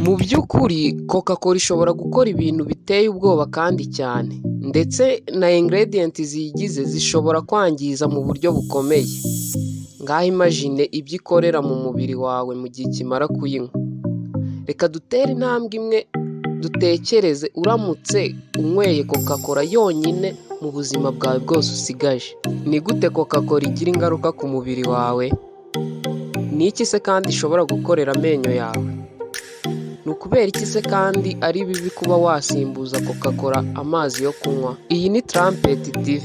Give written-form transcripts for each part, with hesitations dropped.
Mu by'ukuri Coca-Cola ishobora gukora ibintu biteye ubwoba kandi cyane, ndetse na ingredients ziyigize zishobora kwangiza mu buryo bukomeye. Ngaho imagine ibyo ikorera mu mubiri wawe mu gihe ukimara kuyinywa. Reka dutere intambwe imwe dutekereze uramutse unyweye Coca-Cola yonyine mu buzima bwawe bwose usigaje. Ni gute Coca-Cola igira ingaruka ku mubiri wawe? Ni iki se kandi ishobora gukorera amenyo yawe? Ni ukubera iki se kandi ari bibi kuba wasimbuza Coca-Cola amazi yo kunywa? Iyi ni Trumpet TV,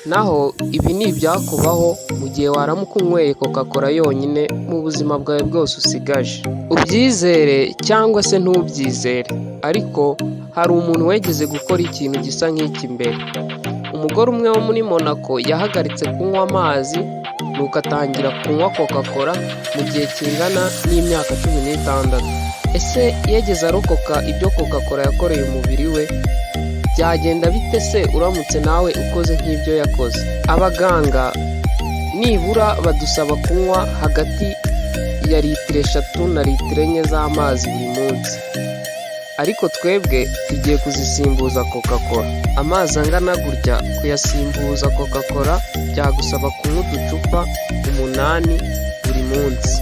naho ibi ni ibyakubaho mu gihe waramuka unyweye Coca-Cola yonyine mu buzima bwawe bwose usigaje. Ubyizere cyangwa se ntubyizere, ariko hari umuntu wegeze gukora ikintu gisa nk'iki mbere. Umugore umwe wo muri Monaco yahagaritse kunywa amazi nuko atangira kunywa Coca-Cola mu gihe kingana n'imyaka 16. Ese yageze arokoka ibyo Coca-Cola yakoreye umubiri we? Byagenda bite se uramutse nawe ukoze nk'ibyo yakoze? Abaganga nibura badusaba kunywa hagati ya litiro 3 na litiro 4 z'amazi buri munsi, ariko twebwe tugiye kuzisimbuza Coca-Cola. Amazi angana gutya kuyasimbuza Coca-Cola byagusaba kunywa uducupa 8 buri munsi.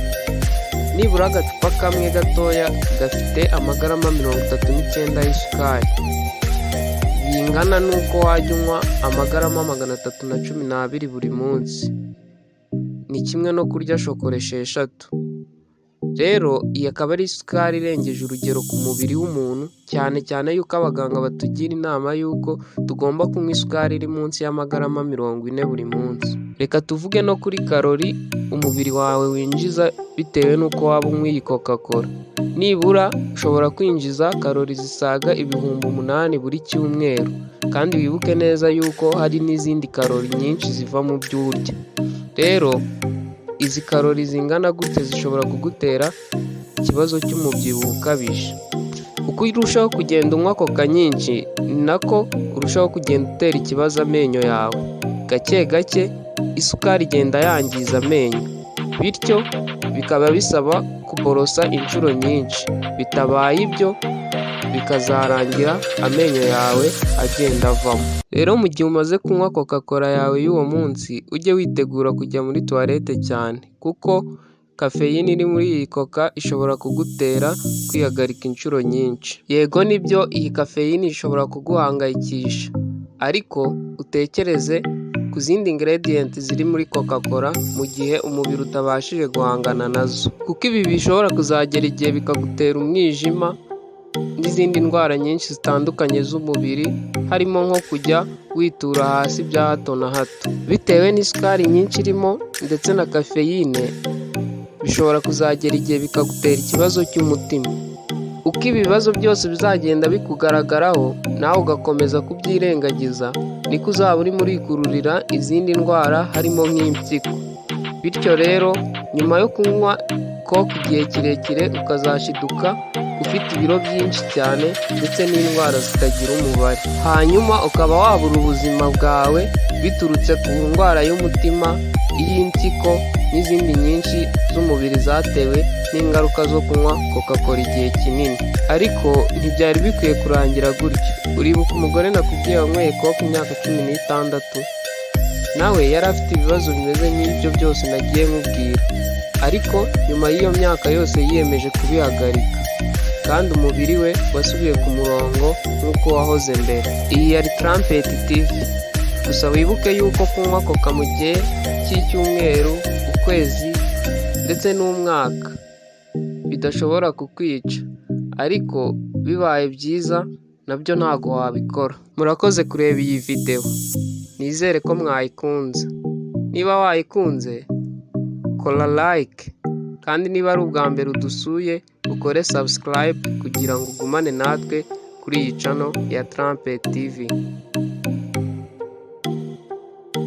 Nibura agacupa kamwe gatoya gafite amagarama 39 y'isukari, bingana n'uko wajya unywa amagarama 312 buri munsi. Ni kimwe no kurya shokora 6. Rero iyi akaba ari isukari irengeje urugero ku mubiri w'umuntu, cyane cyane yuko abaganga batugira inama yuko tugomba kunywa isukari iri munsi y'amagarama 40 buri munsi. Reka tuvuge no kuri karori umubiri wawe winjiza bitewe n'uko waba unywa iyi Coca-Cola. Nibura ushobora kwinjiza karori zisaga 8,000 buri cyumweru, kandi wibuke neza yuko hari n'izindi karori nyinshi ziva mu byo urya. Rero izi karori zingana gute zishobora kugutera ikibazo cy'umubyibuho ukabije. Uko urushaho kugenda unywa Coca nyinshi, nako urushaho kugenda utera ikibazo amenyo yawe. Gake gake isukari igenda yangiza amenyo, bityo bikaba bisaba kuborosa inshuro nyinshi. Bitabaye ibyo bikazarangira amenyo yawe agenda avamo. Rero mu gihe umaze kunywa Coca-Cola yawe y'uwo munsi, ujye witegura kujya muri toilette cyane, kuko kafeyine iri muri iyi Coca ishobora kugutera kwihagarika inshuro nyinshi. Yego nibyo iyi kafeyine ishobora kuguhangayikisha, ariko utekereze ku zindi ingredients ziri muri Coca-Cola mu gihe umubiri utabashije guhangana nazo, kuko ibi bishobora kuzagera igihe bikagutera umwijima n'izindi ndwara nyinshi zitandukanye z'umubiri, harimo nko kujya witura hasi bya hato na hato. Bitewe n'isukari nyinshi irimo ndetse na kafeyine, bishobora kuzagera igihe bikagutera ikibazo cy'umutima. Uko ibibazo byose bizagenda bikugaragaraho nawe ugakomeza kubyirengagiza, niko uzaba urimo urikururira izindi ndwara harimo nk'impyiko. Bityo rero nyuma yo kunywa Coke igihe kirekire ukazashiduka ufite ibiro byinshi cyane ndetse n'indwara zitagira umubare, hanyuma ukaba wabura ubuzima bwawe biturutse ku ndwara y'umutima, iy'impyiko n'izindi nyinshi z'umubiri zatewe n'ingaruka zo kunywa Coca-Cola igihe kinini. Ariko ntibyari bikwiye kurangira gutyo. Uribuka umugore nakubwiye wanyweye Coke imyaka 16? Nawe yari afite ibibazo bimeze nk'ibyo byose nagiye nkubwira, ariko nyuma y'iyo myaka yose yiyemeje kubihagarika, kandi umubiri we wasubiye ku murongo nk'uko wahoze mbere. Iyi yari Trumpet TV. Gusa wibuke yuko kunywa Coca mu gihe cy'icyumweru, ukwezi ndetse n'umwaka bidashobora kukwica, ariko bibaye byiza nabyo ntago wabikora. Murakoze kureba iyi video, nizere ko mwayikunze. Niba wayikunze kora like, kandi niba ari ubwa mbere udusuye ukore subscribe kugira ngo ugumane natwe kuri iyi channel ya Trumpet TV.